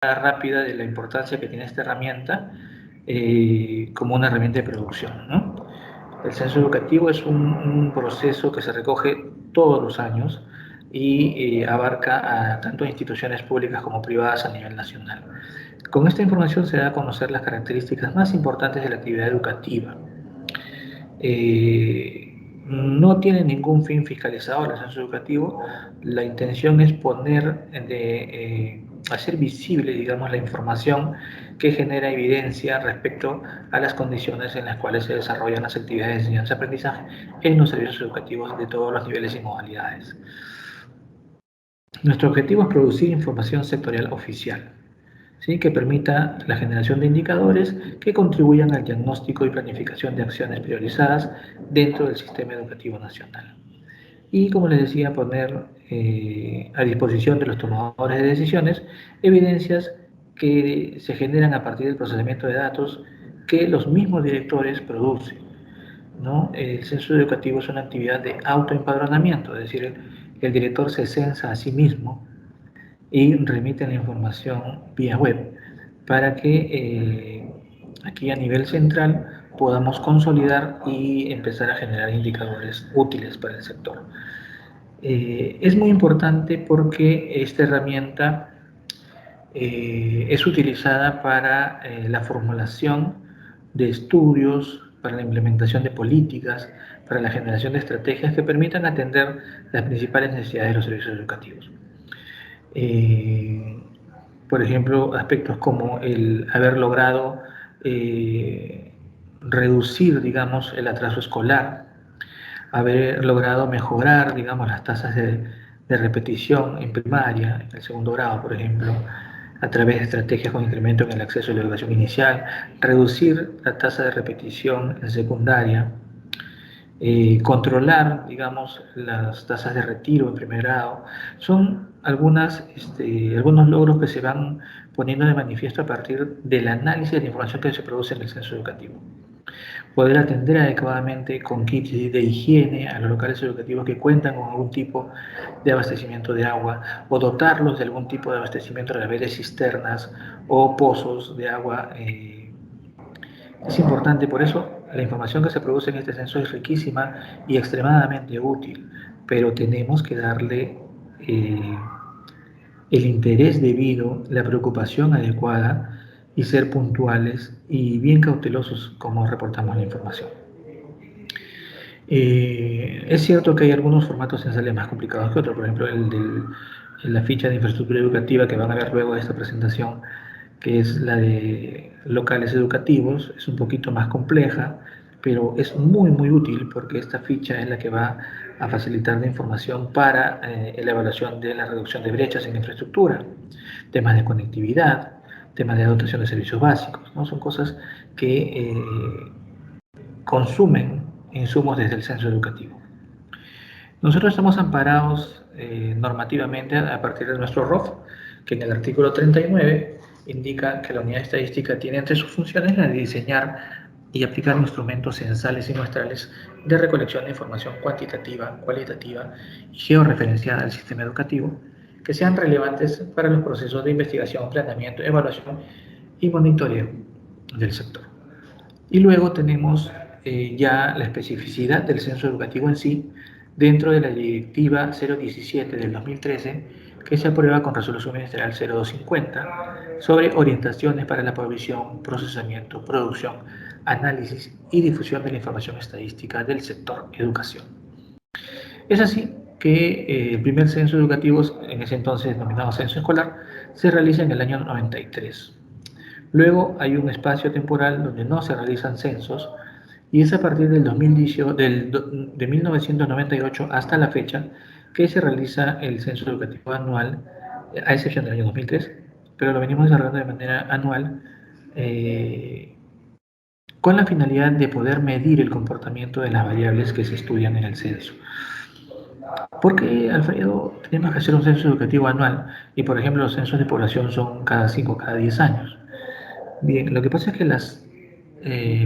rápida de la importancia que tiene esta herramienta como una herramienta de producción, ¿no? El censo educativo es un proceso que se recoge todos los años y abarca a tanto instituciones públicas como privadas a nivel nacional. Con esta información se da a conocer las características más importantes de la actividad educativa. No tiene ningún fin fiscalizador el censo educativo. La intención es hacer visible, digamos, la información que genera evidencia respecto a las condiciones en las cuales se desarrollan las actividades de enseñanza-aprendizaje en los servicios educativos de todos los niveles y modalidades. Nuestro objetivo es producir información sectorial oficial, ¿sí?, que permita la generación de indicadores que contribuyan al diagnóstico y planificación de acciones priorizadas dentro del sistema educativo nacional. Y, como les decía, poner a disposición de los tomadores de decisiones evidencias que se generan a partir del procesamiento de datos que los mismos directores producen, ¿no? El censo educativo es una actividad de autoempadronamiento, es decir, el director se censa a sí mismo y remite la información vía web para que aquí a nivel central podamos consolidar y empezar a generar indicadores útiles para el sector. Es muy importante porque esta herramienta es utilizada para la formulación de estudios, para la implementación de políticas, para la generación de estrategias que permitan atender las principales necesidades de los servicios educativos. Por ejemplo, aspectos como el haber logrado reducir, digamos, el atraso escolar, haber logrado mejorar, digamos, las tasas de repetición en primaria, en el segundo grado, por ejemplo, a través de estrategias con incremento en el acceso a la educación inicial, reducir la tasa de repetición en secundaria, controlar, digamos, las tasas de retiro en primer grado. Son algunos logros que se van poniendo de manifiesto a partir del análisis de la información que se produce en el censo educativo. Poder atender adecuadamente con kits de higiene a los locales educativos que cuentan con algún tipo de abastecimiento de agua, o dotarlos de algún tipo de abastecimiento a través de cisternas o pozos de agua. Es importante, por eso la información que se produce en este censo es riquísima y extremadamente útil, pero tenemos que darle el interés debido, la preocupación adecuada y ser puntuales y bien cautelosos como reportamos la información. Es cierto que hay algunos formatos censales más complicados que otros, por ejemplo la ficha de infraestructura educativa que van a ver luego de esta presentación, que es la de locales educativos, es un poquito más compleja, pero es muy muy útil porque esta ficha es la que va a facilitar la información para la evaluación de la reducción de brechas en infraestructura, temas de conectividad, temas de dotación de servicios básicos, ¿no? Son cosas que consumen insumos desde el censo educativo. Nosotros estamos amparados normativamente a partir de nuestro ROF, que en el artículo 39 indica que la unidad estadística tiene entre sus funciones la de diseñar y aplicar instrumentos censales y muestrales de recolección de información cuantitativa, cualitativa y georreferenciada del sistema educativo que sean relevantes para los procesos de investigación, planeamiento, evaluación y monitoreo del sector. Y luego tenemos ya la especificidad del censo educativo en sí dentro de la Directiva 017 del 2013, que se aprueba con Resolución Ministerial 0250 sobre orientaciones para la provisión, procesamiento, producción, análisis y difusión de la información estadística del sector educación. Es así que el primer censo educativo, en ese entonces denominado censo escolar, se realiza en el año 93. Luego hay un espacio temporal donde no se realizan censos y es a partir del 2018, de 1998 hasta la fecha que se realiza el censo educativo anual, a excepción del año 2003, pero lo venimos desarrollando de manera anual con la finalidad de poder medir el comportamiento de las variables que se estudian en el censo. ¿Por qué, Alfredo, tenemos que hacer un censo educativo anual? Y, por ejemplo, los censos de población son cada 5 o cada 10 años. Bien, lo que pasa es que las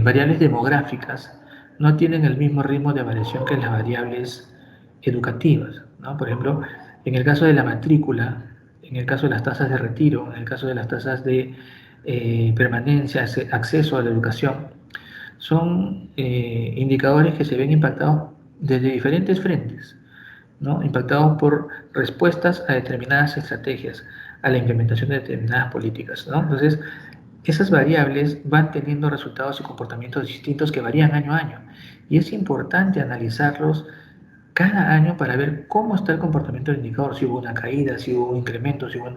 variables demográficas no tienen el mismo ritmo de variación que las variables educativas, ¿no? Por ejemplo, en el caso de la matrícula, en el caso de las tasas de retiro, en el caso de las tasas de permanencia, acceso a la educación, son indicadores que se ven impactados desde diferentes frentes, ¿no? Impactados por respuestas a determinadas estrategias, a la implementación de determinadas políticas, ¿no? Entonces, esas variables van teniendo resultados y comportamientos distintos que varían año a año. Y es importante analizarlos cada año para ver cómo está el comportamiento del indicador, si hubo una caída, si hubo un incremento, si hubo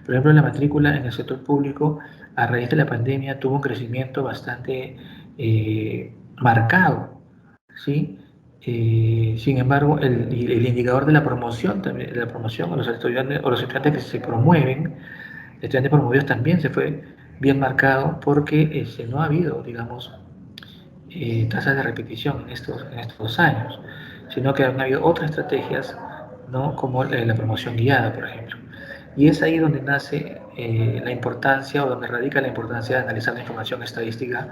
por ejemplo, la matrícula en el sector público a raíz de la pandemia tuvo un crecimiento bastante marcado, ¿sí? Sin embargo, el indicador de la promoción, también, de la promoción o los estudiantes que se promueven, estudiantes promovidos también se fue bien marcado porque no ha habido, digamos, tasas de repetición en estos años, sino que han habido otras estrategias, ¿no? Como la promoción guiada, por ejemplo. Y es ahí donde nace la importancia o donde radica la importancia de analizar la información estadística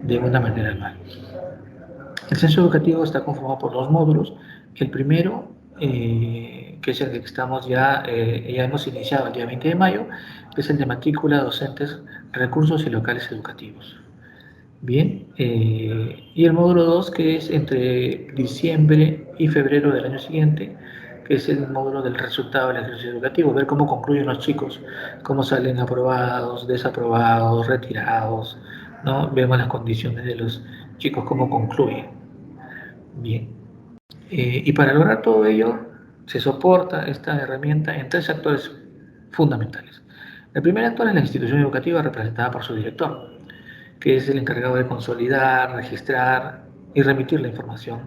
de una manera anual. El censo educativo está conformado por dos módulos. El primero, que es el que estamos ya hemos iniciado el día 20 de mayo, es el de matrícula, docentes, recursos y locales educativos. Bien, y el módulo 2 que es entre diciembre y febrero del año siguiente, que es el módulo del resultado del ejercicio educativo, ver cómo concluyen los chicos, cómo salen aprobados, desaprobados, retirados, ¿no? Vemos las condiciones de los chicos, cómo concluyen. Bien, y para lograr todo ello, se soporta esta herramienta en tres actores fundamentales. El primer actor es la institución educativa representada por su director, que es el encargado de consolidar, registrar y remitir la información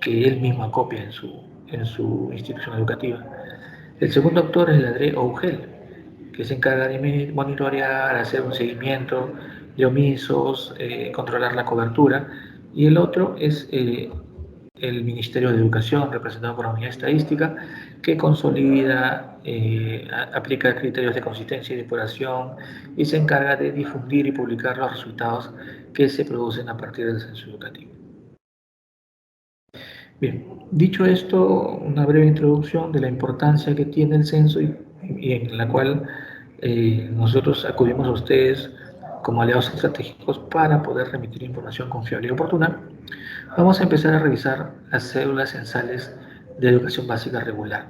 que él mismo acopia en su institución educativa. El segundo actor es la DRE o UGEL, que se encarga de monitorear, hacer un seguimiento de omisos, controlar la cobertura. Y el otro es el Ministerio de Educación, representado por la Unidad Estadística, que consolida, aplica criterios de consistencia y depuración y se encarga de difundir y publicar los resultados que se producen a partir del censo educativo. Bien, dicho esto, una breve introducción de la importancia que tiene el censo y en la cual nosotros acudimos a ustedes como aliados estratégicos para poder remitir información confiable y oportuna. Vamos a empezar a revisar las cédulas censales de educación básica regular.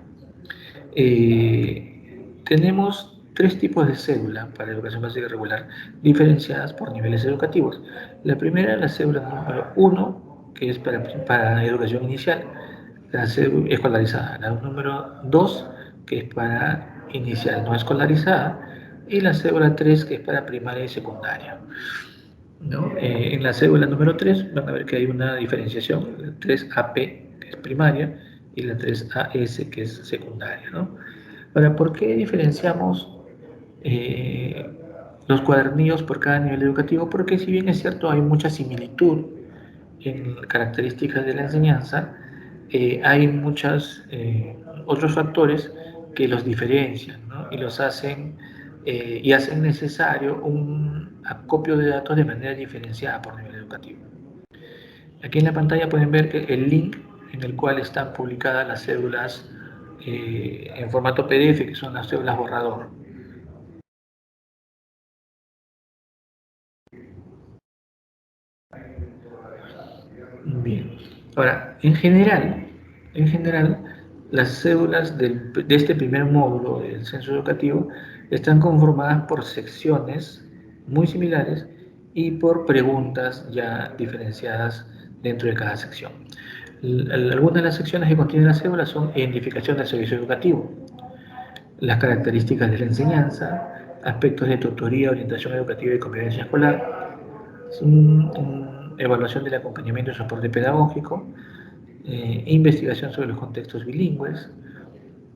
Tenemos tres tipos de cédula para educación básica regular, diferenciadas por niveles educativos. La primera es la cédula número 1, que es para educación inicial, la cédula escolarizada. La número 2, que es para inicial no escolarizada, y la cédula 3, que es para primaria y secundaria, ¿no? En la cédula número 3 van a ver que hay una diferenciación, la 3AP, que es primaria, y la 3AS, que es secundaria, ¿no? Ahora, ¿por qué diferenciamos eh, los cuadernillos por cada nivel educativo? Porque si bien es cierto, hay mucha similitud en características de la enseñanza, hay muchos otros factores que los diferencian, ¿no? Y los hacen y hacen necesario un acopio de datos de manera diferenciada por nivel educativo. Aquí en la pantalla pueden ver que el link en el cual están publicadas las cédulas en formato PDF, que son las cédulas borrador. Bien. Ahora, en general, las cédulas de este primer módulo del censo educativo están conformadas por secciones muy similares y por preguntas ya diferenciadas dentro de cada sección. Algunas de las secciones que contienen la cédula son identificación del servicio educativo, las características de la enseñanza, aspectos de tutoría, orientación educativa y convivencia escolar, evaluación del acompañamiento y soporte pedagógico, investigación sobre los contextos bilingües,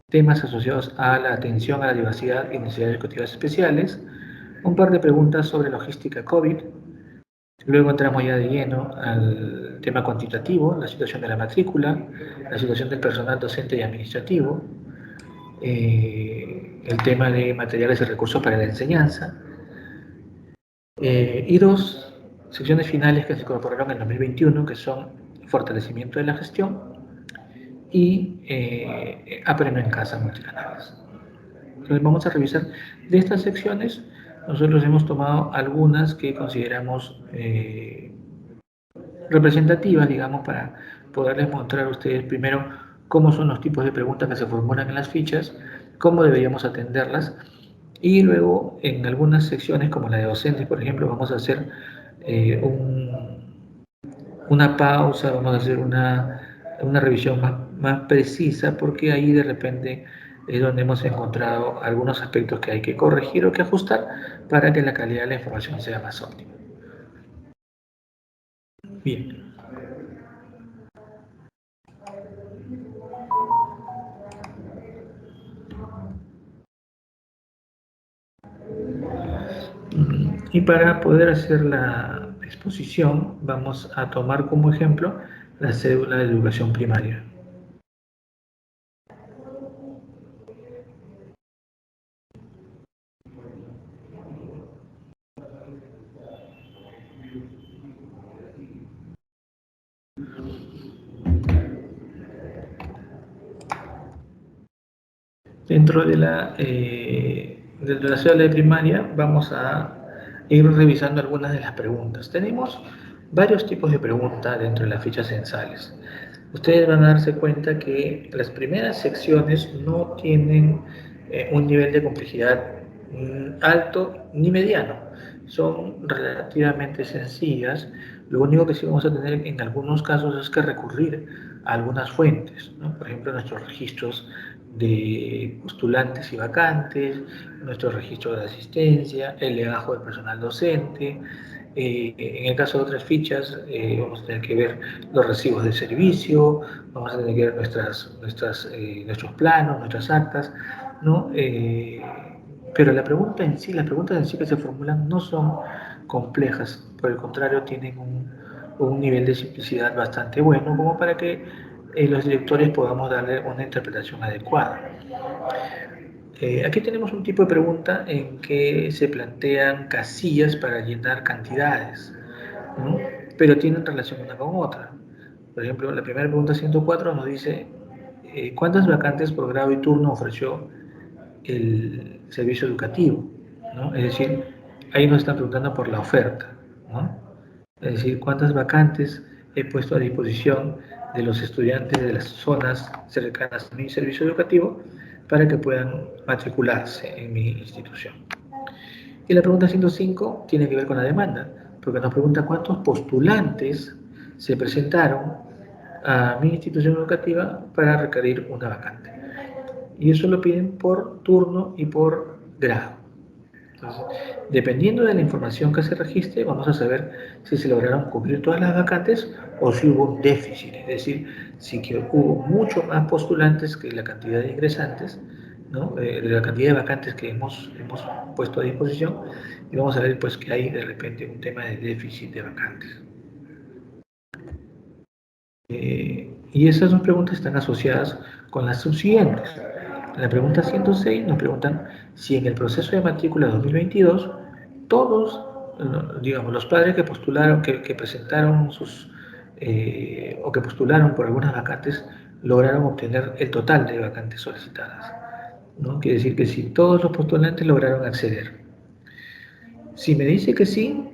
temas asociados a la atención a la diversidad y necesidades educativas especiales, un par de preguntas sobre logística COVID, luego entramos ya de lleno al tema cuantitativo, la situación de la matrícula, la situación del personal docente y administrativo, el tema de materiales y recursos para la enseñanza, y dos secciones finales que se incorporaron en 2021, que son fortalecimiento de la gestión y Aprendo en Casa multicanales. Entonces vamos a revisar de estas secciones. Nosotros hemos tomado algunas que consideramos representativas, digamos, para poderles mostrar a ustedes primero cómo son los tipos de preguntas que se formulan en las fichas, cómo deberíamos atenderlas, y luego en algunas secciones, como la de docentes, por ejemplo, vamos a hacer una pausa, vamos a hacer una revisión más precisa, porque ahí de repente es donde hemos encontrado algunos aspectos que hay que corregir o que ajustar para que la calidad de la información sea más óptima. Bien. Y para poder hacer la exposición, vamos a tomar como ejemplo la cédula de educación primaria. Dentro de la cédula de primaria vamos a ir revisando algunas de las preguntas. Tenemos varios tipos de preguntas dentro de las fichas censales. Ustedes van a darse cuenta que las primeras secciones no tienen un nivel de complejidad alto ni mediano. Son relativamente sencillas. Lo único que sí vamos a tener en algunos casos es que recurrir a algunas fuentes, ¿no? Por ejemplo, nuestros registros de postulantes y vacantes, nuestro registro de asistencia, el legajo del personal docente. En el caso de otras fichas, vamos a tener que ver los recibos de servicio, vamos a tener que ver nuestros planos, nuestras actas, ¿no? Pero las preguntas en sí que se formulan no son complejas, por el contrario, tienen un nivel de simplicidad bastante bueno, como para que los directores podamos darle una interpretación adecuada. Aquí tenemos un tipo de pregunta en que se plantean casillas para llenar cantidades, ¿no? Pero tienen relación una con otra. Por ejemplo, la primera pregunta 104 nos dice ¿cuántas vacantes por grado y turno ofreció el servicio educativo? ¿No? Es decir, ahí nos están preguntando por la oferta, ¿no? Es decir, cuántas vacantes he puesto a disposición de los estudiantes de las zonas cercanas a mi servicio educativo para que puedan matricularse en mi institución. Y la pregunta 105 tiene que ver con la demanda, porque nos pregunta cuántos postulantes se presentaron a mi institución educativa para requerir una vacante. Y eso lo piden por turno y por grado. Entonces, dependiendo de la información que se registre, vamos a saber si se lograron cubrir todas las vacantes o si hubo un déficit, es decir, si que hubo mucho más postulantes que la cantidad de ingresantes, ¿no? De la cantidad de vacantes que hemos puesto a disposición, y vamos a ver pues que hay de repente un tema de déficit de vacantes. Y esas dos preguntas están asociadas con las subsiguientes. En la pregunta 106 nos preguntan si en el proceso de matrícula 2022 todos, digamos, los padres que postularon, que presentaron o que postularon por algunas vacantes, lograron obtener el total de vacantes solicitadas, ¿no? Quiere decir que si todos los postulantes lograron acceder. Si me dice que sí,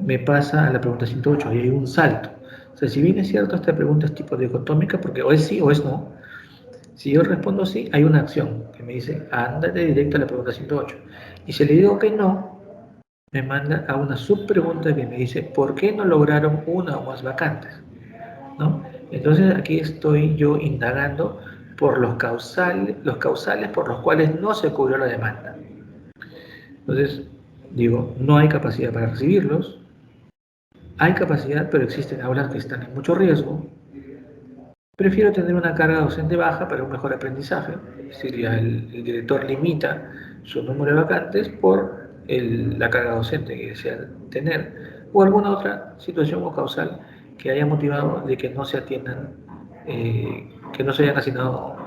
me pasa a la pregunta 108, ahí hay un salto. O sea, si bien es cierto, esta pregunta es tipo dicotómica, porque o es sí o es no. Si yo respondo sí, hay una acción que me dice, ándate directo a la pregunta 108. Y si le digo que no, me manda a una subpregunta que me dice, ¿por qué no lograron una o más vacantes? ¿No? Entonces aquí estoy yo indagando por los causales por los cuales no se cubrió la demanda. Entonces, digo, no hay capacidad para recibirlos, hay capacidad, pero existen aulas que están en mucho riesgo. Prefiero tener una carga docente baja para un mejor aprendizaje. Es decir, el director limita su número de vacantes por la carga docente que desea tener, o alguna otra situación o causal que haya motivado de que no se atiendan, que no se hayan asignado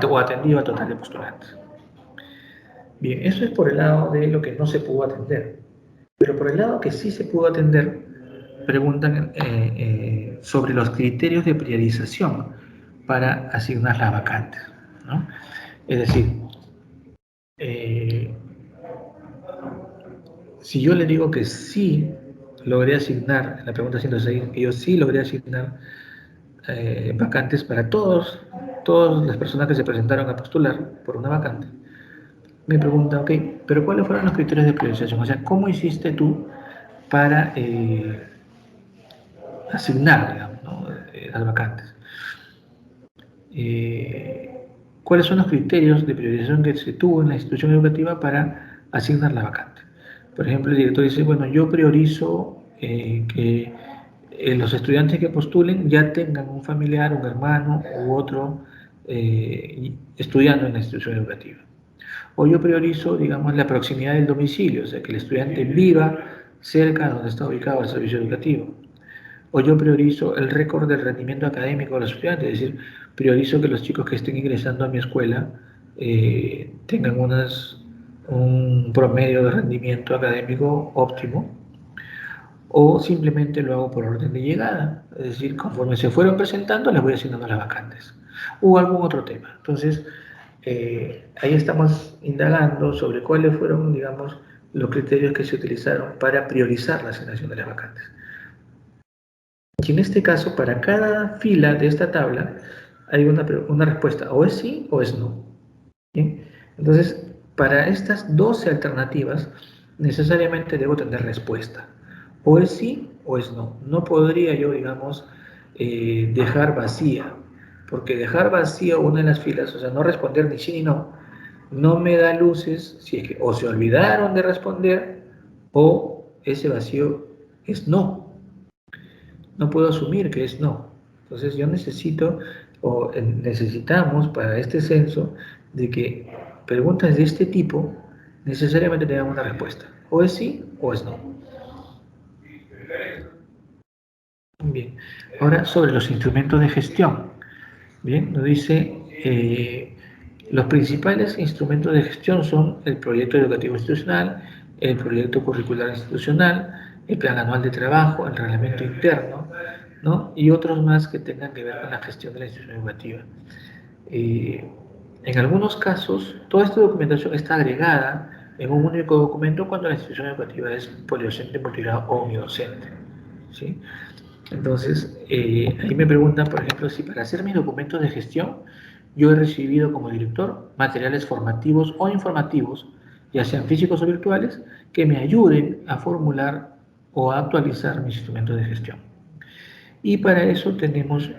o atendido al total de postulantes. Bien, eso es por el lado de lo que no se pudo atender. Pero por el lado que sí se pudo atender, preguntan sobre los criterios de priorización para asignar las vacantes, ¿no? Es decir, Eh, si yo le digo que sí logré asignar, en la pregunta 106, que yo sí logré asignar vacantes para todas las personas que se presentaron a postular por una vacante, me pregunta, ok, pero ¿cuáles fueron los criterios de priorización? O sea, ¿cómo hiciste tú para asignar, digamos, ¿no? Las vacantes? ¿Cuáles son los criterios de priorización que se tuvo en la institución educativa para asignar la vacante? Por ejemplo, el director dice, bueno, yo priorizo que los estudiantes que postulen ya tengan un familiar, un hermano u otro estudiando en la institución educativa. O yo priorizo, digamos, la proximidad del domicilio, o sea, que el estudiante viva cerca de donde está ubicado el servicio educativo. O yo priorizo el récord del rendimiento académico de los estudiantes, es decir, priorizo que los chicos que estén ingresando a mi escuela tengan un promedio de rendimiento académico óptimo, o simplemente lo hago por orden de llegada, es decir, conforme se fueron presentando les voy asignando las vacantes, o algún otro tema. Entonces, ahí estamos indagando sobre cuáles fueron, digamos, los criterios que se utilizaron para priorizar la asignación de las vacantes. Y en este caso, para cada fila de esta tabla, hay una respuesta, o es sí o es no. ¿Bien? Entonces, para estas 12 alternativas, necesariamente debo tener respuesta. O es sí o es no. No podría yo, digamos, dejar vacía, porque dejar vacía una de las filas, o sea, no responder ni sí ni no, no me da luces si es que o se olvidaron de responder o ese vacío es no. No puedo asumir que es no. Entonces yo necesito o necesitamos para este censo de que preguntas de este tipo necesariamente tengan una respuesta. O es sí o es no. Bien. Ahora sobre los instrumentos de gestión. Bien, nos dice los principales instrumentos de gestión son el proyecto educativo institucional, el proyecto curricular institucional, el plan anual de trabajo, el reglamento interno, ¿no? Y otros más que tengan que ver con la gestión de la institución educativa. Eh, en algunos casos, toda esta documentación está agregada en un único documento cuando la institución educativa es polidocente, multigrado o omnidocente, ¿sí? Entonces, ahí me preguntan, por ejemplo, si para hacer mis documentos de gestión yo he recibido como director materiales formativos o informativos, ya sean físicos o virtuales, que me ayuden a formular o a actualizar mis instrumentos de gestión. Y para eso tenemos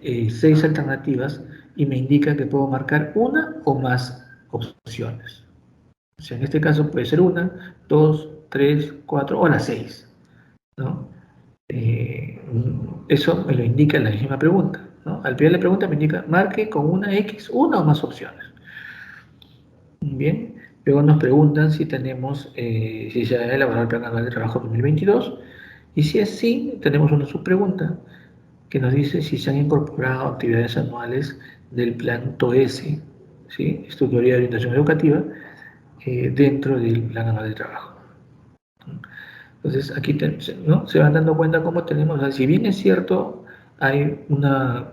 6 alternativas y me indica que puedo marcar una o más opciones. O sea, en este caso puede ser una, dos, tres, cuatro o las 6, ¿no? Eso me lo indica la misma pregunta, ¿no? Al pie de la pregunta me indica, marque con una X, una o más opciones. Bien, luego nos preguntan si tenemos, si se ha elaborado el Plan Anual de Trabajo 2022, y si es sí, tenemos una subpregunta que nos dice si se han incorporado actividades anuales del Plan TOESE, ¿sí? Estructura de Orientación Educativa, dentro del Plan Anual de Trabajo. Entonces, aquí ¿no? Se van dando cuenta cómo tenemos, o sea, si bien es cierto, hay hay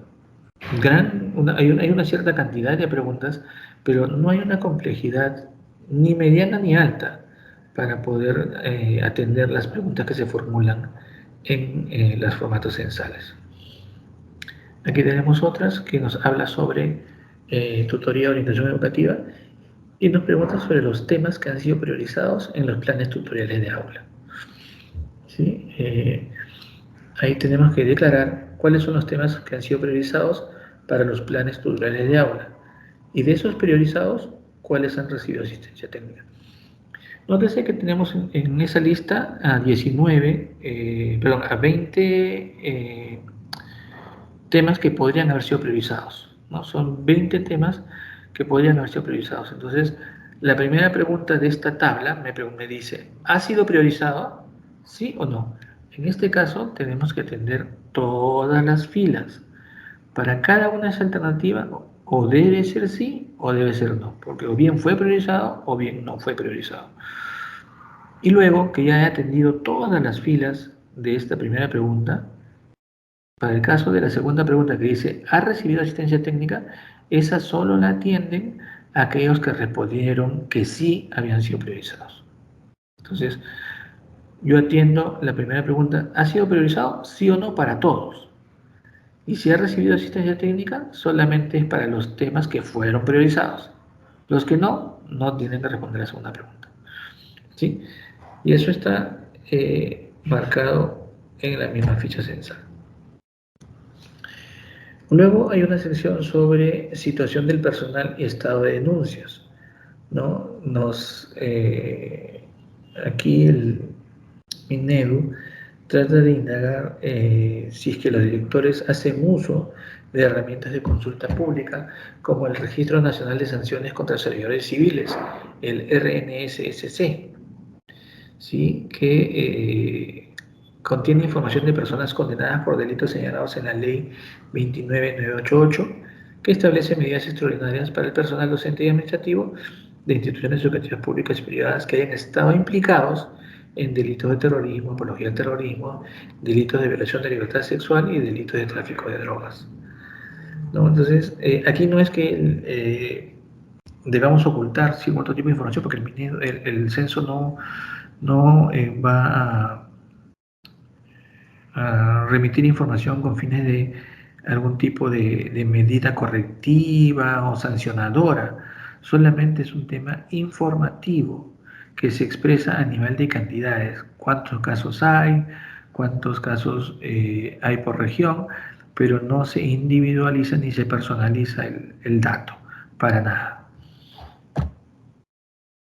una cierta cantidad de preguntas, pero no hay una complejidad ni mediana ni alta para poder atender las preguntas que se formulan en los formatos censales. Aquí tenemos otras que nos habla sobre tutoría de orientación educativa y nos pregunta sobre los temas que han sido priorizados en los planes tutoriales de aula. ¿Sí? Ahí tenemos que declarar cuáles son los temas que han sido priorizados para los planes tutoriales de aula. Y de esos priorizados, cuáles han recibido asistencia técnica. Nótese que tenemos en esa lista a 20 temas que podrían haber sido priorizados, ¿no? Son 20 temas que podrían haber sido priorizados. Entonces, la primera pregunta de esta tabla me dice, ¿ha sido priorizado? ¿Sí o no? En este caso, tenemos que atender todas las filas. Para cada una de esas alternativas, o debe ser sí o debe ser no, porque o bien fue priorizado o bien no fue priorizado. Y luego que ya he atendido todas las filas de esta primera pregunta, para el caso de la segunda pregunta que dice, ¿ha recibido asistencia técnica? Esa solo la atienden aquellos que respondieron que sí habían sido priorizados. Entonces, yo atiendo la primera pregunta, ¿ha sido priorizado? Sí o no para todos. Y si ha recibido asistencia técnica, solamente es para los temas que fueron priorizados. Los que no, no tienen que responder a la segunda pregunta. ¿Sí? Y eso está marcado en la misma ficha censal. Luego hay una sección sobre situación del personal y estado de denuncias, ¿no? Aquí el Minedu trata de indagar si es que los directores hacen uso de herramientas de consulta pública como el Registro Nacional de Sanciones contra Servidores Civiles, el RNSSC, ¿sí? Que contiene información de personas condenadas por delitos señalados en la Ley 29988, que establece medidas extraordinarias para el personal docente y administrativo de instituciones educativas públicas y privadas que hayan estado implicados en delitos de terrorismo, apología del terrorismo, delitos de violación de libertad sexual y delitos de tráfico de drogas, ¿no? Entonces, aquí no es que debamos ocultar cierto tipo de información, porque el censo no va a remitir información con fines de algún tipo de medida correctiva o sancionadora. Solamente es un tema informativo que se expresa a nivel de cantidades. ¿Cuántos casos hay? ¿Cuántos casos hay por región? Pero no se individualiza ni se personaliza el dato, para nada.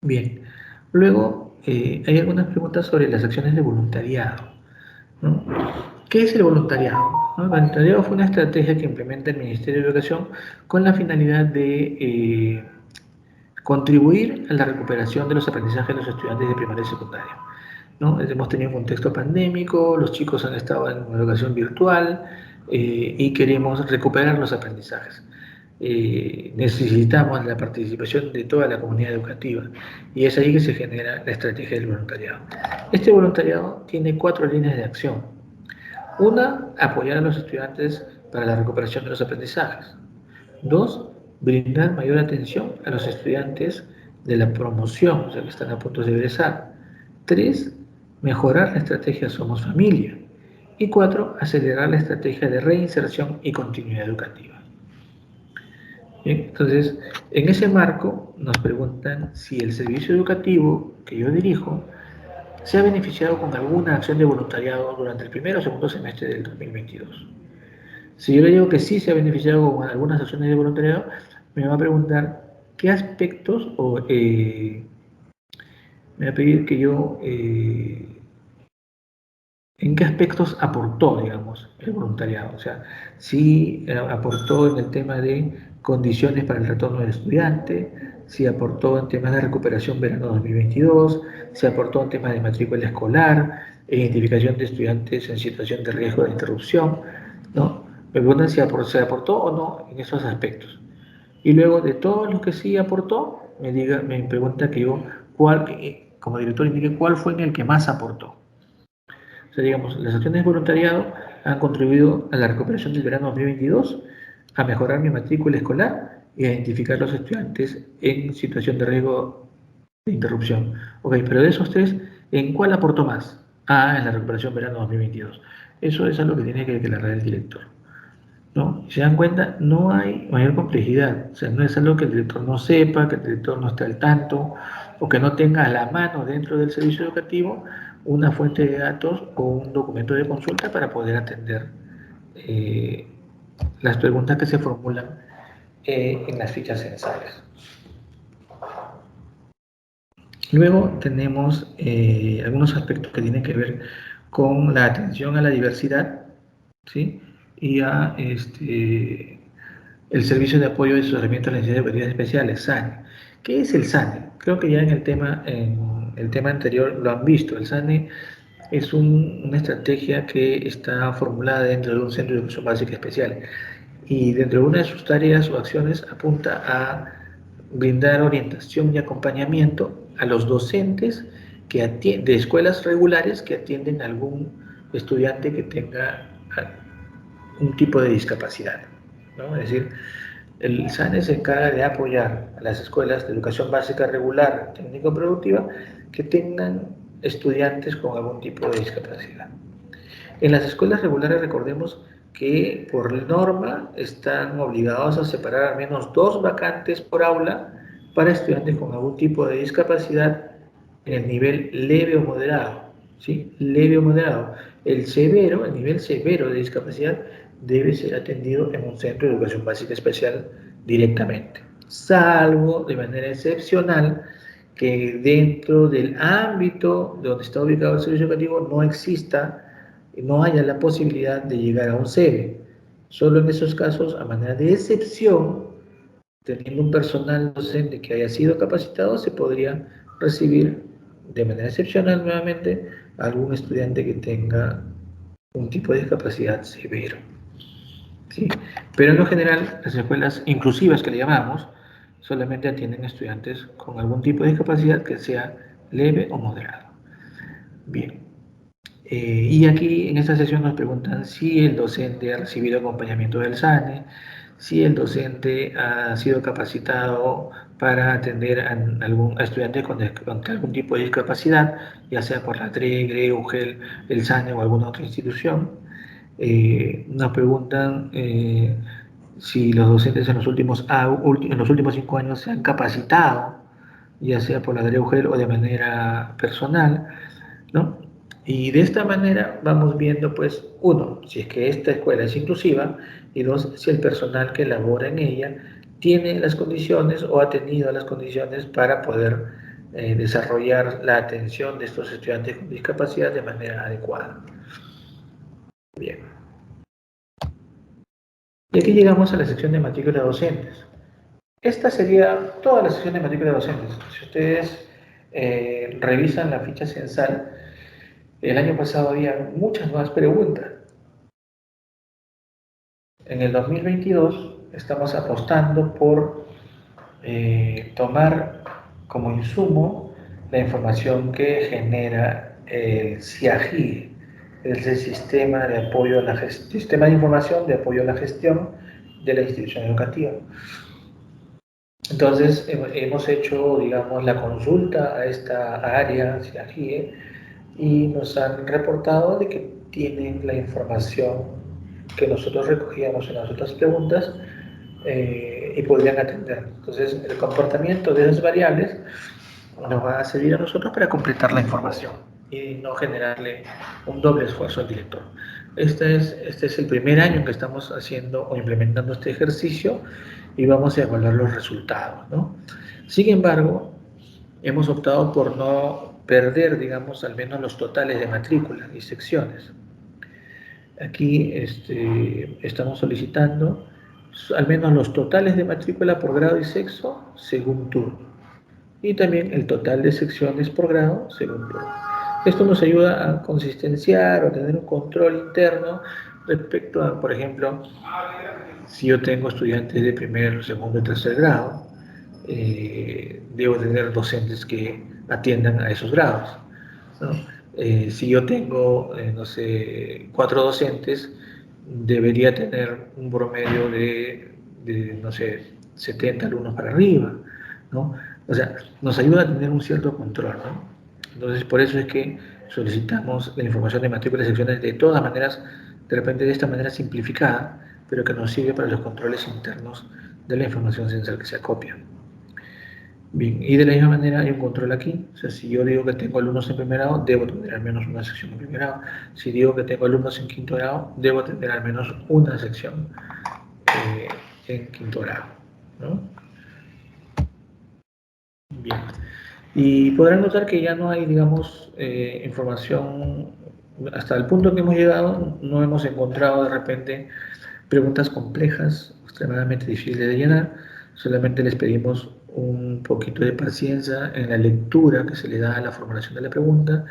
Bien, luego hay algunas preguntas sobre las acciones de voluntariado, ¿no? ¿Qué es el voluntariado? ¿No? El voluntariado fue una estrategia que implementa el Ministerio de Educación con la finalidad de contribuir a la recuperación de los aprendizajes de los estudiantes de primaria y secundaria, ¿no? Hemos tenido un contexto pandémico, los chicos han estado en una educación virtual y queremos recuperar los aprendizajes. Necesitamos la participación de toda la comunidad educativa y es ahí que se genera la estrategia del voluntariado. Este voluntariado tiene 4 líneas de acción. Una, apoyar a los estudiantes para la recuperación de los aprendizajes. 2, brindar mayor atención a los estudiantes de la promoción, o sea, que están a punto de egresar. 3, mejorar la estrategia Somos Familia. Y 4, acelerar la estrategia de reinserción y continuidad educativa. Bien, entonces, en ese marco nos preguntan si el servicio educativo que yo dirijo se ha beneficiado con alguna acción de voluntariado durante el primer o segundo semestre del 2022. Si yo le digo que sí se ha beneficiado con algunas acciones de voluntariado, me va a preguntar qué aspectos o me va a pedir que yo en qué aspectos aportó, digamos, el voluntariado. O sea, si aportó en el tema de condiciones para el retorno del estudiante, si aportó en temas de recuperación verano 2022, si aportó en temas de matrícula escolar, identificación de estudiantes en situación de riesgo de interrupción, ¿no? Me preguntan si se aportó o no en esos aspectos. Y luego de todos los que sí aportó, me pregunta que yo, como director, indique cuál fue en el que más aportó. O sea, digamos, las acciones de voluntariado han contribuido a la recuperación del verano 2022, a mejorar mi matrícula escolar y a identificar los estudiantes en situación de riesgo de interrupción. Ok, pero de esos 3, ¿en cuál aportó más? Ah, en la recuperación verano 2022. Eso es algo que tiene que declarar el director, ¿no? Si se dan cuenta, no hay mayor complejidad. O sea, no es algo que el director no sepa, que el director no esté al tanto, o que no tenga a la mano dentro del servicio educativo una fuente de datos o un documento de consulta para poder atender eh, las preguntas que se formulan en las fichas censales. Luego tenemos algunos aspectos que tienen que ver con la atención a la diversidad, ¿sí? Y a el Servicio de Apoyo de Asesoramiento a las Necesidades Educativas Especiales, SANE. ¿Qué es el SANE? Creo que ya en el tema anterior lo han visto. El SANE es una estrategia que está formulada dentro de un centro de educación básica especial y dentro de una de sus tareas o acciones apunta a brindar orientación y acompañamiento a los docentes de escuelas regulares que atienden a algún estudiante que tenga un tipo de discapacidad, ¿no? Es decir, El SANE se encarga de apoyar a las escuelas de educación básica regular, técnico-productiva, que tengan estudiantes con algún tipo de discapacidad. En las escuelas regulares recordemos que por norma están obligados a separar al menos 2 vacantes por aula para estudiantes con algún tipo de discapacidad en el nivel leve o moderado, ¿sí? Leve o moderado. El nivel severo de discapacidad debe ser atendido en un centro de educación básica especial directamente, salvo de manera excepcional que dentro del ámbito donde está ubicado el servicio educativo no exista, no haya la posibilidad de llegar a un SEBE. Solo en esos casos, a manera de excepción, teniendo un personal docente que haya sido capacitado, se podría recibir de manera excepcional nuevamente a algún estudiante que tenga un tipo de discapacidad severo. ¿Sí? Pero en lo general, las escuelas inclusivas que le llamamos, solamente atienden estudiantes con algún tipo de discapacidad que sea leve o moderado. Bien. Y aquí en esta sesión nos preguntan si el docente ha recibido acompañamiento del SANE, si el docente ha sido capacitado para atender a estudiantes con algún tipo de discapacidad, ya sea por la TRE, GRE, UGEL, el SANE o alguna otra institución. Nos preguntan si los docentes en los últimos 5 años se han capacitado, ya sea por la DRE, UGEL o de manera personal, ¿no? Y de esta manera vamos viendo, pues, uno, si es que esta escuela es inclusiva, y dos, si el personal que labora en ella tiene las condiciones o ha tenido las condiciones para poder desarrollar la atención de estos estudiantes con discapacidad de manera adecuada. Bien. Y aquí llegamos a la sección de matrícula de docentes. Esta sería toda la sección de matrícula de docentes. Si ustedes revisan la ficha censal, el año pasado había muchas más preguntas. En el 2022 estamos apostando por tomar como insumo la información que genera el CIAGIE, es el Sistema de Apoyo a la Sistema de Información de Apoyo a la Gestión de la Institución Educativa. Entonces hemos hecho, digamos, la consulta a esta área, CIAGIE, y nos han reportado de que tienen la información que nosotros recogíamos en las otras preguntas y podrían atender. Entonces, el comportamiento de esas variables nos va a servir a nosotros para completar la información y no generarle un doble esfuerzo al director. Este es el primer año en que estamos haciendo o implementando este ejercicio y vamos a evaluar los resultados, ¿no? Sin embargo, hemos optado por no perder, digamos, al menos los totales de matrícula y secciones. Aquí estamos solicitando al menos los totales de matrícula por grado y sexo según turno y también el total de secciones por grado según turno. Esto nos ayuda a consistenciar o tener un control interno respecto a, por ejemplo, si yo tengo estudiantes de primer, segundo y tercer grado, debo tener docentes que atiendan a esos grados, ¿no? Si yo tengo, no sé, 4 docentes, debería tener un promedio de, no sé, 70 alumnos para arriba, ¿no? O sea, nos ayuda a tener un cierto control, ¿no? Entonces, por eso es que solicitamos la información de matrículas y secciones de todas maneras, de repente de esta manera simplificada, pero que nos sirve para los controles internos de la información censal que se acopia. Bien, y de la misma manera hay un control aquí. O sea, si yo digo que tengo alumnos en primer grado, debo tener al menos una sección en primer grado. Si digo que tengo alumnos en quinto grado, debo tener al menos una sección en quinto grado, ¿no? Bien. Y podrán notar que ya no hay, digamos, información, hasta el punto que hemos llegado, no hemos encontrado de repente preguntas complejas, extremadamente difíciles de llenar, solamente les pedimos un poquito de paciencia en la lectura que se le da a la formulación de la pregunta,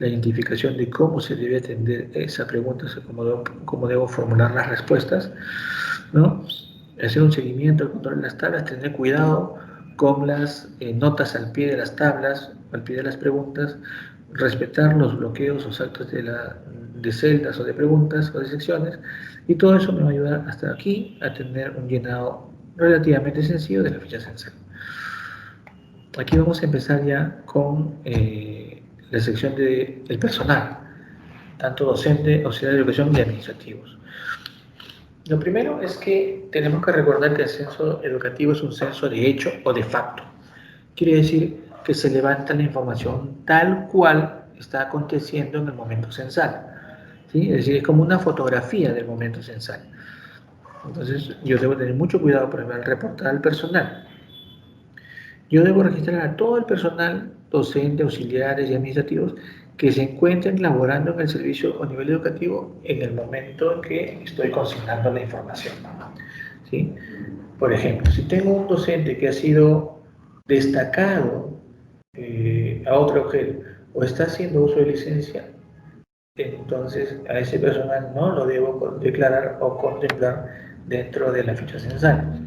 la identificación de cómo se debe atender esa pregunta, cómo debo formular las respuestas, ¿no? Hacer un seguimiento, el control de las tablas, tener cuidado con las notas al pie de las tablas, al pie de las preguntas, respetar los bloqueos o saltos de celdas o de preguntas o de secciones, y todo eso me va a ayudar hasta aquí a tener un llenado relativamente sencillo de la ficha censal. Aquí vamos a empezar ya con la sección del personal, tanto docente, auxiliar de educación y administrativos. Lo primero es que tenemos que recordar que el censo educativo es un censo de hecho o de facto. Quiere decir que se levanta la información tal cual está aconteciendo en el momento censal. ¿Sí? Es decir, es como una fotografía del momento censal. Entonces, yo debo tener mucho cuidado, por ejemplo, al reportar al personal. Yo debo registrar a todo el personal, docente, auxiliares y administrativos, que se encuentren laborando en el servicio o nivel educativo en el momento en que estoy consignando la información. ¿Sí? Por ejemplo, si tengo un docente que ha sido destacado a otro objeto o está haciendo uso de licencia, entonces a ese personal no lo debo declarar o contemplar dentro de la ficha censal.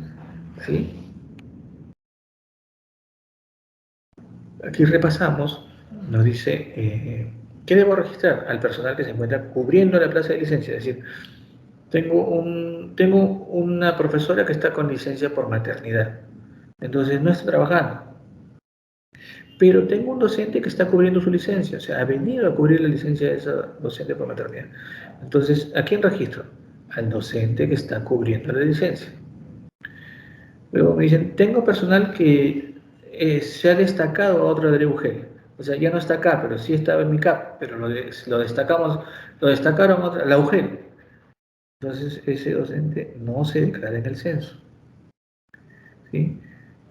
¿Sí? Aquí repasamos, nos dice, ¿qué debo registrar? Al personal que se encuentra cubriendo la plaza de licencia, es decir, tengo una profesora que está con licencia por maternidad, entonces no está trabajando, pero tengo un docente que está cubriendo su licencia, o sea, ha venido a cubrir la licencia de esa docente por maternidad. Entonces, ¿a quién registro? Al docente que está cubriendo la licencia. Luego me dicen, tengo personal que se ha destacado a otro de UGEL. O sea, ya no está acá, pero sí estaba en mi CAP, pero lo destacaron a la UGEL. Entonces, ese docente no se declara en el censo. ¿Sí?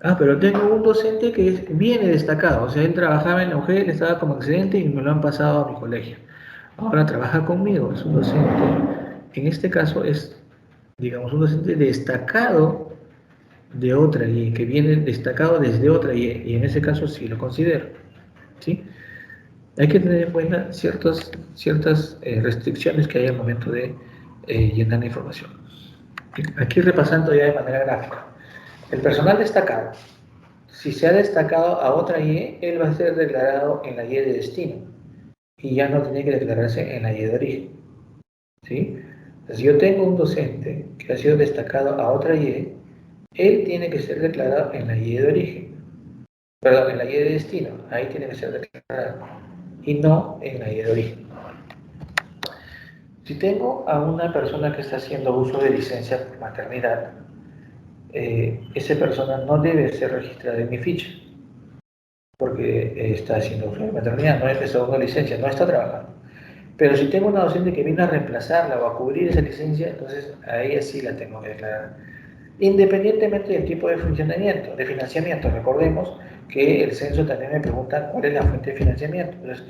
Ah, pero tengo un docente que viene destacado, o sea, él trabajaba en la UGEL, estaba como excedente y me lo han pasado a mi colegio. Ahora trabaja conmigo, es un docente, en este caso es, digamos, un docente destacado de otra y que viene destacado desde otra y en ese caso sí lo considero. ¿Sí? Hay que tener en cuenta ciertas restricciones que hay al momento de llenar la información. Aquí repasando ya de manera gráfica. El personal destacado, si se ha destacado a otra IE, él va a ser declarado en la IE de destino y ya no tiene que declararse en la IE de origen. ¿Sí? Si yo tengo un docente que ha sido destacado a otra IE, él tiene que ser declarado en la IE de origen, perdón, en la IE de destino, ahí tiene que ser declarado, y no en la IE de origen. Si tengo a una persona que está haciendo uso de licencia por maternidad, esa persona no debe ser registrada en mi ficha, porque está haciendo uso de maternidad, no ha empezado una licencia, no está trabajando. Pero si tengo una docente que viene a reemplazarla o a cubrir esa licencia, entonces a ella sí la tengo que declarar. Independientemente del tipo de funcionamiento, de financiamiento, recordemos que el censo también me pregunta cuál es la fuente de financiamiento. Entonces,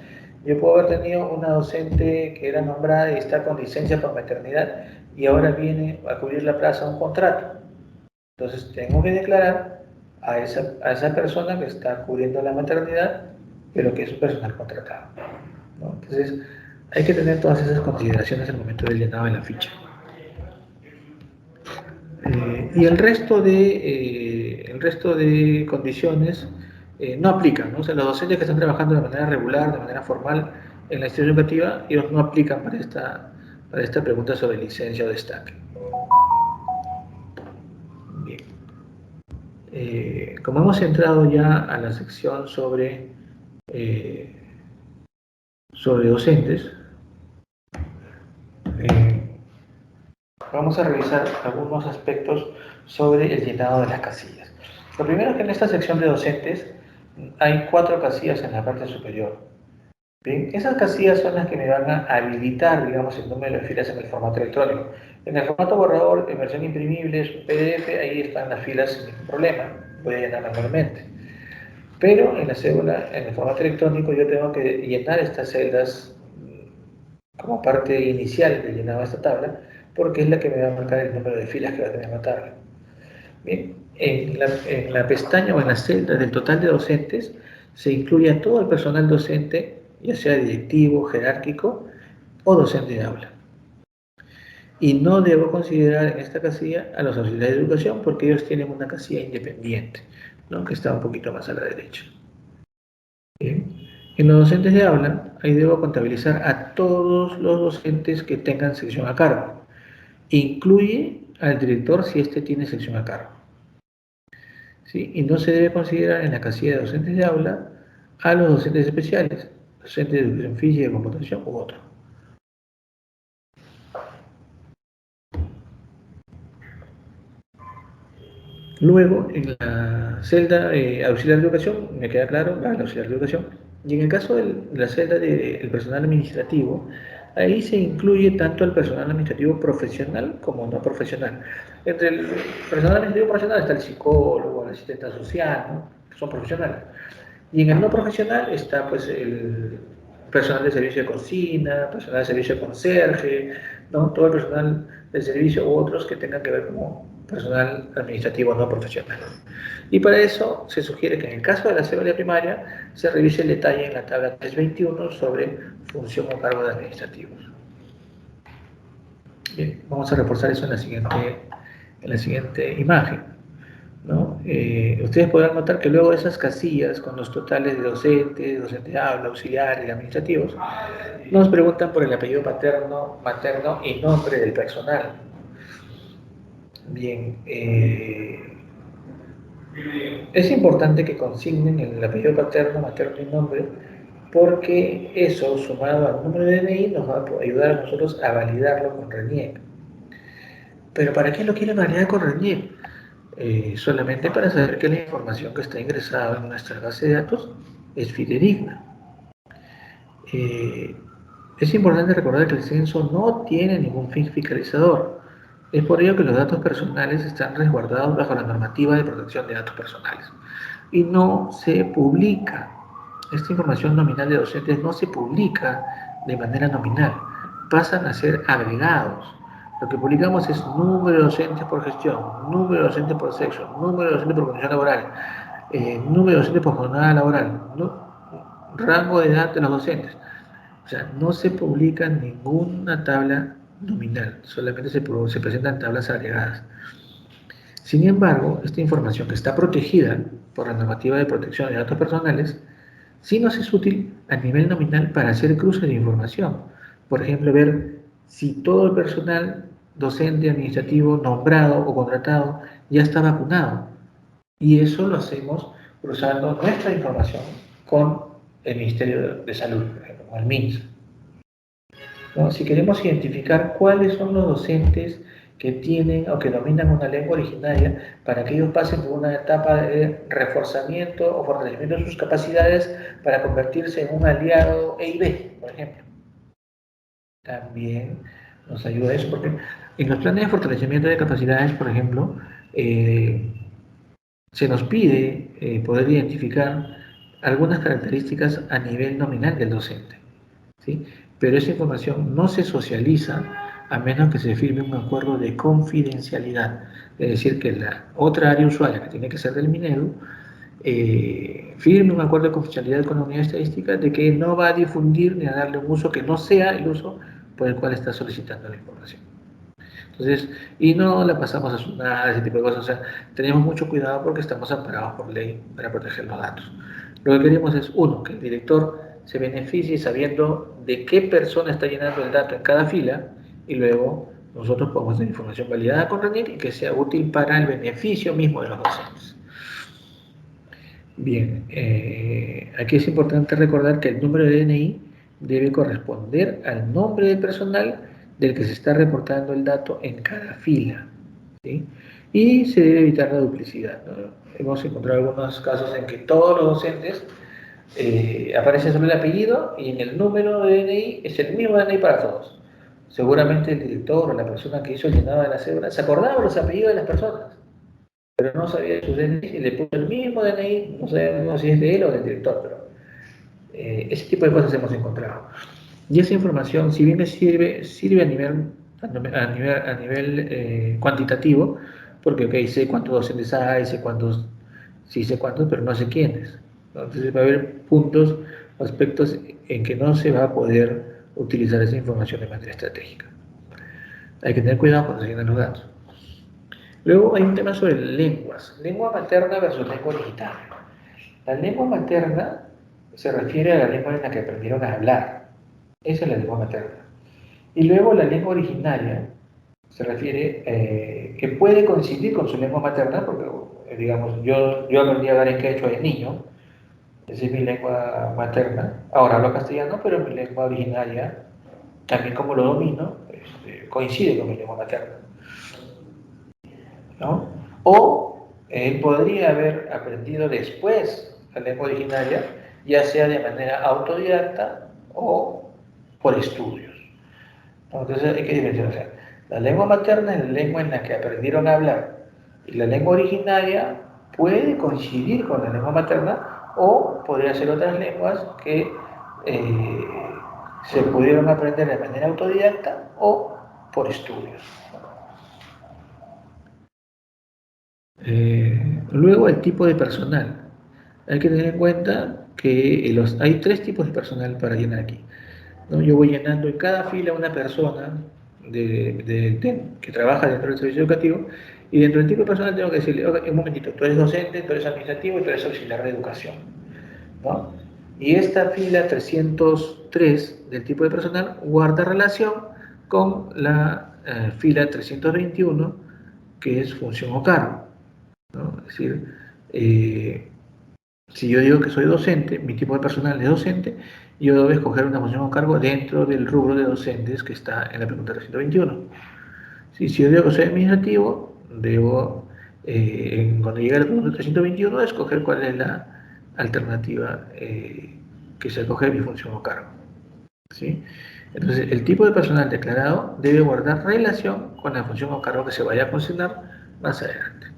yo puedo haber tenido una docente que era nombrada y está con licencia por maternidad y ahora viene a cubrir la plaza un contrato. Entonces, tengo que declarar a esa persona que está cubriendo la maternidad, pero que es un personal contratado, ¿no? Entonces, hay que tener todas esas consideraciones al momento del llenado de la ficha. Y el resto de condiciones no aplican, ¿no? O sea, los docentes que están trabajando de manera regular, de manera formal en la institución educativa, ellos no aplican para esta pregunta sobre licencia o destaque. Bien. Como hemos entrado ya a la sección eh, sobre docentes, eh, vamos a revisar algunos aspectos sobre el llenado de las casillas. Lo primero es que en esta sección de docentes hay 4 casillas en la parte superior. Bien, esas casillas son las que me van a habilitar, digamos, el número de filas en el formato electrónico. En el formato borrador, en versión imprimible, es un PDF, ahí están las filas sin ningún problema, voy a llenar manualmente. Pero en la cédula, en el formato electrónico, yo tengo que llenar estas celdas como parte inicial de llenado de esta tabla, porque es la que me va a marcar el número de filas que va a tener la tabla. Bien, en la pestaña o en la celda del total de docentes se incluye a todo el personal docente, ya sea directivo, jerárquico o docente de aula. Y no debo considerar en esta casilla a los auxiliares de educación porque ellos tienen una casilla independiente, ¿no? Que está un poquito más a la derecha. Bien. En los docentes de aula, ahí debo contabilizar a todos los docentes que tengan sección a cargo. Incluye al director si éste tiene sección a cargo. ¿sí? Y no se debe considerar en la casilla de docentes de aula a los docentes especiales, docentes de educación física y computación u otro. Luego, en la celda auxiliar de educación, me queda claro, va el auxiliar de educación, y en el caso de la celda del personal administrativo, ahí se incluye tanto el personal administrativo profesional como no profesional. Entre el personal administrativo profesional está el psicólogo, el asistente social, ¿no? Que son profesionales. Y en el no profesional está pues el personal de servicio de cocina, personal de servicio de conserje, ¿no? Todo el personal de servicio u otros que tengan que ver como personal administrativo no profesional. Y para eso se sugiere que en el caso de la cédula primaria se revise el detalle en la tabla 321 sobre función o cargo de administrativos. Bien, vamos a reforzar eso en la siguiente imagen, ¿no? Ustedes podrán notar que luego de esas casillas con los totales de docentes, docente de aula, auxiliares y administrativos, nos preguntan por el apellido paterno, materno y nombre del personal. Bien, es importante que consignen el apellido paterno, materno y nombre, porque eso, sumado al número de DNI, nos va a ayudar a nosotros a validarlo con RENIEC. ¿Pero para qué lo quieren validar con RENIEC? Solamente para saber que la información que está ingresada en nuestra base de datos es fidedigna. Eh, es importante recordar que el censo no tiene ningún fin fiscalizador. Es por ello que los datos personales están resguardados bajo la normativa de protección de datos personales y no se publica. Esta información nominal de docentes no se publica de manera nominal, pasan a ser agregados. Lo que publicamos es número de docentes por gestión, número de docentes por sexo, número de docentes por condición laboral, número de docentes por jornada laboral, rango de edad de los docentes. O sea, no se publica ninguna tabla nominal, solamente se presentan tablas agregadas. Sin embargo, esta información que está protegida por la normativa de protección de datos personales, sí nos es útil a nivel nominal para hacer cruces de información. Por ejemplo, ver si todo el personal docente, administrativo, nombrado o contratado ya está vacunado. Y eso lo hacemos cruzando nuestra información con el Ministerio de Salud, por ejemplo, con el MINSA, ¿no? Si queremos identificar cuáles son los docentes que tienen o que dominan una lengua originaria para que ellos pasen por una etapa de reforzamiento o fortalecimiento de sus capacidades para convertirse en un aliado EIB, por ejemplo. También nos ayuda eso, porque en los planes de fortalecimiento de capacidades, por ejemplo, se nos pide poder identificar algunas características a nivel nominal del docente, ¿sí? Pero esa información no se socializa a menos que se firme un acuerdo de confidencialidad, es decir, que la otra área usuaria, que tiene que ser del Minedu, firme un acuerdo de confidencialidad con la unidad estadística de que no va a difundir ni a darle un uso que no sea el uso por el cual está solicitando la información. Entonces, y no la pasamos a SUNAT, ese tipo de cosas. O sea, tenemos mucho cuidado porque estamos amparados por ley para proteger los datos. Lo que queremos es, uno, que el director se beneficie sabiendo de qué persona está llenando el dato en cada fila y luego nosotros podemos tener información validada con RENIEC y que sea útil para el beneficio mismo de los docentes. Bien, aquí es importante recordar que el número de DNI debe corresponder al nombre del personal del que se está reportando el dato en cada fila, ¿sí? Y se debe evitar la duplicidad, ¿no? Hemos encontrado algunos casos en que todos los docentes aparece solo el apellido y en el número de DNI es el mismo DNI para todos. Seguramente el director o la persona que hizo el llenado de la cédula se acordaba los apellidos de las personas, pero no sabía su DNI y le puso el mismo DNI, no sabemos si es de él o del director, pero ese tipo de cosas hemos encontrado. Y esa información, si bien me sirve a nivel cuantitativo, porque ok, sé cuántos docentes hay, sé cuántos, sí sé cuántos, pero no sé quiénes. Entonces va a haber puntos o aspectos en que no se va a poder utilizar esa información de manera estratégica. Hay que tener cuidado cuando se llenan los datos. Luego hay un tema sobre lenguas, lengua materna versus lengua digital. La lengua materna se refiere a la lengua en la que aprendieron a hablar. Esa es la lengua materna. Y luego la lengua originaria se refiere que puede coincidir con su lengua materna, porque digamos, yo aprendí a hablar en quechua de niño, esa es mi lengua materna. Ahora hablo castellano, pero mi lengua originaria, también como lo domino, coincide con mi lengua materna, ¿no? O él podría haber aprendido después la lengua originaria, ya sea de manera autodidacta o por estudios. Entonces hay que diferenciar. O sea, la lengua materna es la lengua en la que aprendieron a hablar y la lengua originaria puede coincidir con la lengua materna o podría ser otras lenguas que eh, se pudieron aprender de manera autodidacta o por estudios. Luego el tipo de personal. Hay que tener en cuenta que hay tres tipos de personal para llenar aquí, ¿no? Yo voy llenando en cada fila una persona que trabaja dentro del servicio educativo y dentro del tipo de personal tengo que decirle, "Ok, un momentito, tú eres docente, tú eres administrativo y tú eres auxiliar de educación, ¿no?". Y esta fila 303 del tipo de personal guarda relación con la fila 321 que es función o cargo, ¿no? Es decir, eh, si yo digo que soy docente, mi tipo de personal es docente, yo debo escoger una función o cargo dentro del rubro de docentes que está en la pregunta 321. Si yo digo que soy administrativo, debo, cuando llegue a la pregunta 321, escoger cuál es la alternativa que se acoge a mi función o cargo, ¿sí? Entonces, el tipo de personal declarado debe guardar relación con la función o cargo que se vaya a consignar más adelante.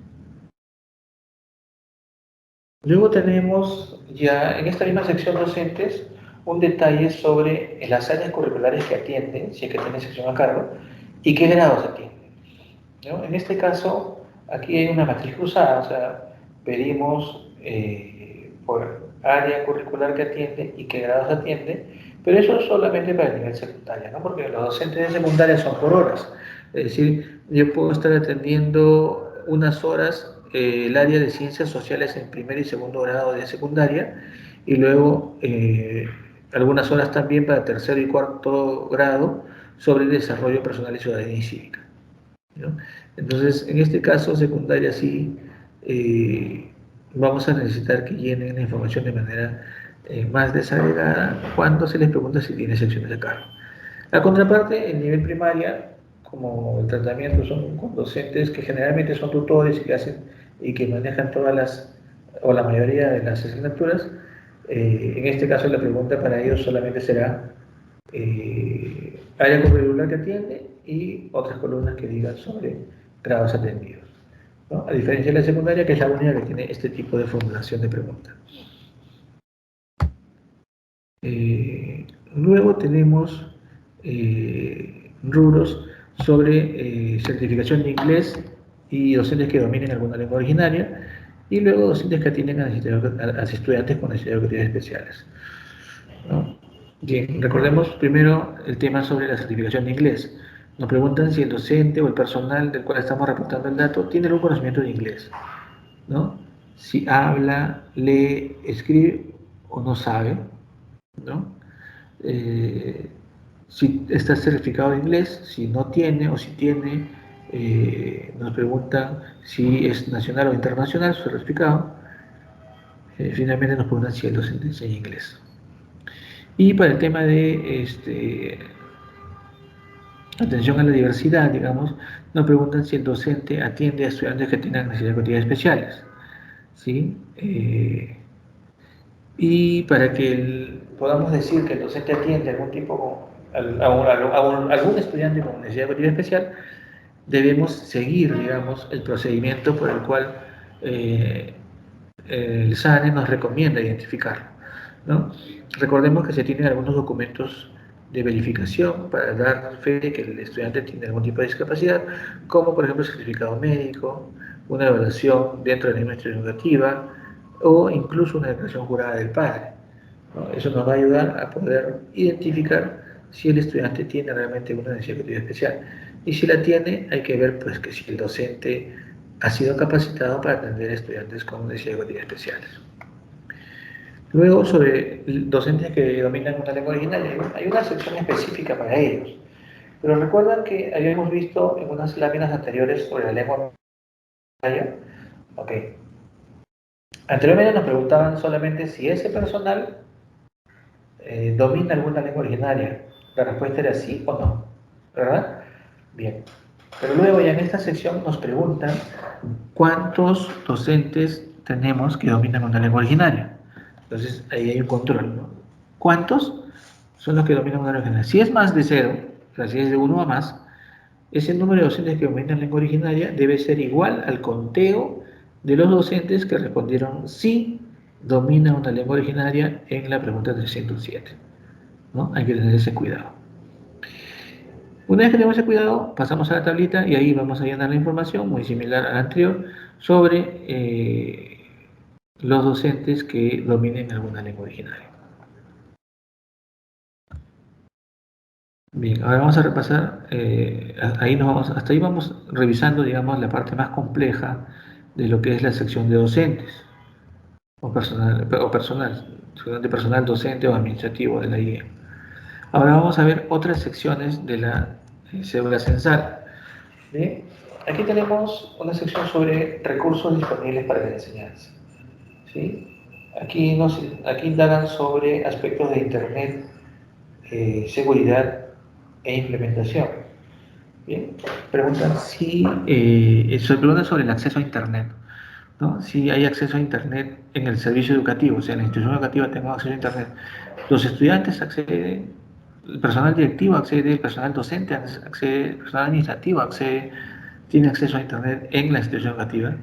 Luego tenemos ya en esta misma sección docentes un detalle sobre las áreas curriculares que atienden, si es que tienen sección a cargo, y qué grados atienden, ¿no? En este caso, aquí hay una matriz cruzada, o sea, pedimos por área curricular que atiende y qué grados atiende, pero eso es solamente para el nivel secundario, ¿no? Porque los docentes de secundaria son por horas, es decir, yo puedo estar atendiendo unas horas el área de ciencias sociales en primer y segundo grado de secundaria y luego algunas horas también para tercero y cuarto grado sobre el desarrollo personal y ciudadanía y cívica, ¿no? Entonces, en este caso, secundaria sí, vamos a necesitar que llenen la información de manera más desagregada cuando se les pregunta si tiene secciones de cargo. La contraparte, en nivel primaria, como el tratamiento son con docentes que generalmente son tutores y que hacen y que manejan todas las, o la mayoría de las asignaturas, en este caso la pregunta para ellos solamente será área curricular que atiende y otras columnas que digan sobre grados atendidos, ¿no? A diferencia de la secundaria, que es la única que tiene este tipo de formulación de pregunta. Luego tenemos rubros sobre certificación de inglés y docentes que dominen alguna lengua originaria, y luego docentes que atienden a estudiantes con necesidades educativas especiales, ¿no? Bien, recordemos primero el tema sobre la certificación de inglés. Nos preguntan si el docente o el personal del cual estamos reportando el dato tiene algún conocimiento de inglés, ¿no? Si habla, lee, escribe o no sabe, ¿no? Eh, si está certificado de inglés, si no tiene o si tiene, nos preguntan si es nacional o internacional su certificado. Finalmente nos preguntan si el docente enseña inglés. Y para el tema de atención a la diversidad, digamos, nos preguntan si el docente atiende a estudiantes que tengan necesidades educativas especiales, ¿sí? Y para que podamos decir que el docente atiende a algún tipo, algún estudiante con necesidad educativa especial, debemos seguir, digamos, el procedimiento por el cual el SANE nos recomienda identificarlo, ¿no? Recordemos que se tienen algunos documentos de verificación para dar fe de que el estudiante tiene algún tipo de discapacidad, como por ejemplo el certificado médico, una evaluación dentro de la administración educativa o incluso una declaración jurada del padre, ¿no? Eso nos va a ayudar a poder identificar si el estudiante tiene realmente una necesidad educativa especial. Y si la tiene, hay que ver pues, que si el docente ha sido capacitado para atender a estudiantes con necesidades educativas especiales. Luego, sobre docentes que dominan una lengua original, hay una sección específica para ellos. Pero recuerdan que habíamos visto en unas láminas anteriores sobre la lengua maya. Ok, Anteriormente nos preguntaban solamente si ese personal domina alguna lengua originaria. La respuesta era sí o no, ¿verdad? Bien. Pero luego ya en esta sección nos preguntan cuántos docentes tenemos que dominan una lengua originaria. Entonces ahí hay un control, ¿no? ¿Cuántos son los que dominan una lengua originaria? Si es más de cero, o sea, si es de uno o más, ese número de docentes que dominan lengua originaria debe ser igual al conteo de los docentes que respondieron sí domina una lengua originaria en la pregunta 307, ¿no? Hay que tener ese cuidado. Una vez que tenemos ese cuidado, pasamos a la tablita y ahí vamos a llenar la información, muy similar a la anterior, sobre los docentes que dominen alguna lengua originaria. Bien, ahora vamos a repasar, hasta ahí vamos revisando, digamos, la parte más compleja de lo que es la sección de docentes sección de personal docente o administrativo de la IE. Ahora vamos a ver otras secciones de la cédula censal. Bien, aquí tenemos una sección sobre recursos disponibles para la enseñanza. ¿Sí? Aquí indagan sobre aspectos de Internet, seguridad e implementación. Bien, preguntan sobre el acceso a Internet, ¿no? Si hay acceso a Internet en el servicio educativo, o sea, en la institución educativa tengo acceso a Internet. Los estudiantes acceden, el personal directivo accede, el personal docente accede, el personal administrativo accede, tiene acceso a Internet en la institución educativa.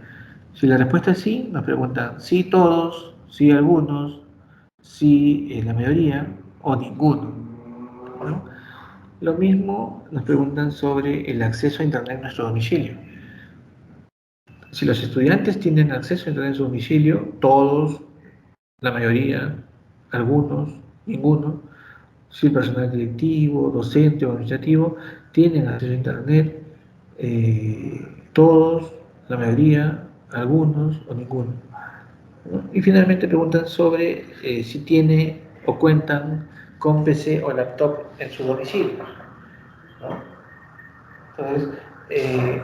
Si la respuesta es sí, nos preguntan sí todos, sí algunos, sí la mayoría o ninguno, ¿no? Lo mismo nos preguntan sobre el acceso a Internet en nuestro domicilio. Si los estudiantes tienen acceso a Internet en su domicilio, todos, la mayoría, algunos, ninguno. Si el personal directivo, docente o administrativo tienen acceso a Internet, todos, la mayoría, algunos o ninguno, ¿no? Y finalmente preguntan sobre si tiene o cuentan con PC o laptop en su domicilio, ¿no? Entonces,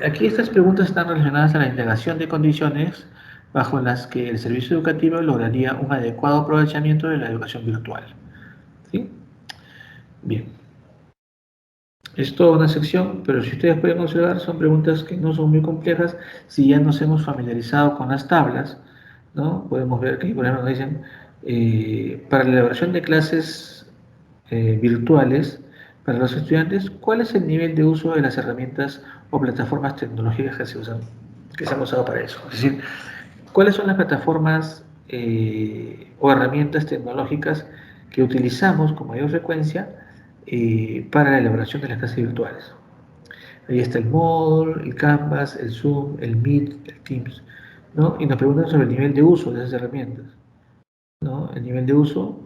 aquí estas preguntas están relacionadas a la indagación de condiciones bajo las que el servicio educativo lograría un adecuado aprovechamiento de la educación virtual. ¿Sí? Bien. Es toda una sección, pero si ustedes pueden observar, son preguntas que no son muy complejas si ya nos hemos familiarizado con las tablas, ¿no? Podemos ver que, por ejemplo, nos dicen, para la elaboración de clases virtuales para los estudiantes, ¿cuál es el nivel de uso de las herramientas o plataformas tecnológicas que se han usado para eso? Es decir, ¿cuáles son las plataformas o herramientas tecnológicas que utilizamos con mayor frecuencia para la elaboración de las clases virtuales? Ahí está el Moodle, el Canvas, el Zoom, el Meet, el Teams, ¿no? Y nos preguntan sobre el nivel de uso de esas herramientas, ¿no? El nivel de uso,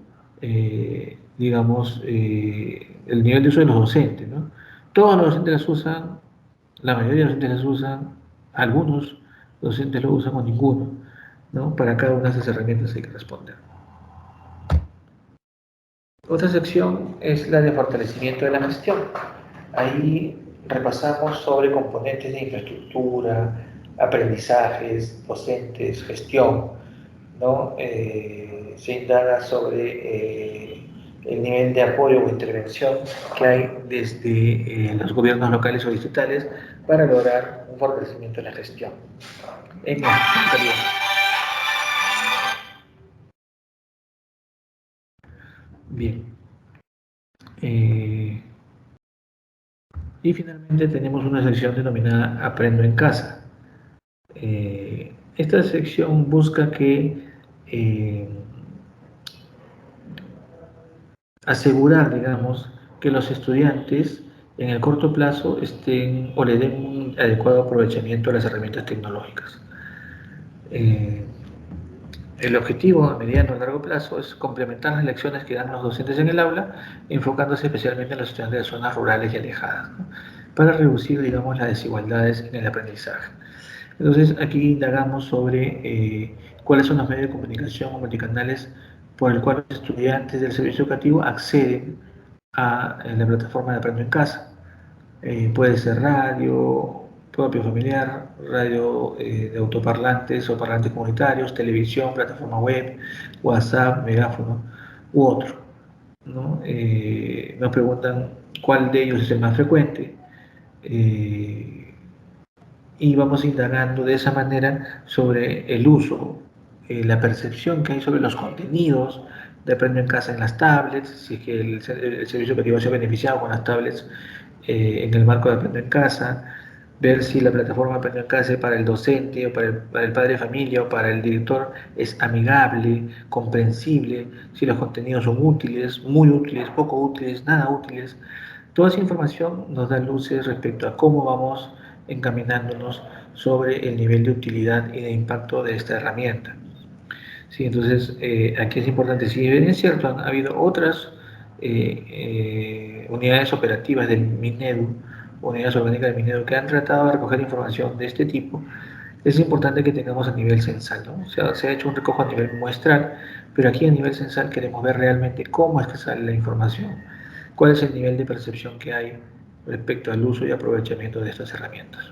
digamos, el nivel de uso de los docentes, ¿no? Todos los docentes las usan, la mayoría de los docentes las usan, algunos docentes lo usan o ninguno, ¿no? Para cada una de esas herramientas hay que responder. Otra sección es la de fortalecimiento de la gestión. Ahí repasamos sobre componentes de infraestructura, aprendizajes, docentes, gestión, ¿no? Se indaga sobre el nivel de apoyo o intervención que hay desde los gobiernos locales o distritales para lograr un fortalecimiento de la gestión en la Secretaría. Bien. Eh, y finalmente tenemos una sección denominada Aprendo en casa. Esta sección busca que asegurar, digamos, que los estudiantes en el corto plazo estén o le den un adecuado aprovechamiento a las herramientas tecnológicas. Eh, el objetivo a mediano y largo plazo es complementar las lecciones que dan los docentes en el aula, enfocándose especialmente en los estudiantes de zonas rurales y alejadas, ¿no? Para reducir, digamos, las desigualdades en el aprendizaje. Entonces, aquí indagamos sobre cuáles son los medios de comunicación o multicanales por el cual los estudiantes del servicio educativo acceden a la plataforma de Aprendo en Casa. Puede ser radio, propio familiar, radio de autoparlantes o parlantes comunitarios, televisión, plataforma web, WhatsApp, megáfono u otro, ¿no? Nos preguntan cuál de ellos es el más frecuente eh, y vamos indagando de esa manera sobre el uso, la percepción que hay sobre los contenidos de Aprendo en Casa en las tablets, si es que el servicio educativo se ha beneficiado con las tablets en el marco de Aprendo en Casa, ver si la plataforma Aprendo en Casa para el docente o para el padre de familia o para el director es amigable, comprensible, si los contenidos son útiles, muy útiles, poco útiles, nada útiles. Toda esa información nos da luces respecto a cómo vamos encaminándonos sobre el nivel de utilidad y de impacto de esta herramienta. Sí, entonces, aquí es importante, si bien es cierto, han habido otras unidades operativas del Minedu, unidades orgánicas del Minedu, que han tratado de recoger información de este tipo, es importante que tengamos a nivel censal, ¿no? O sea, se ha hecho un recojo a nivel muestral, pero aquí a nivel censal queremos ver realmente cómo es que sale la información, cuál es el nivel de percepción que hay respecto al uso y aprovechamiento de estas herramientas.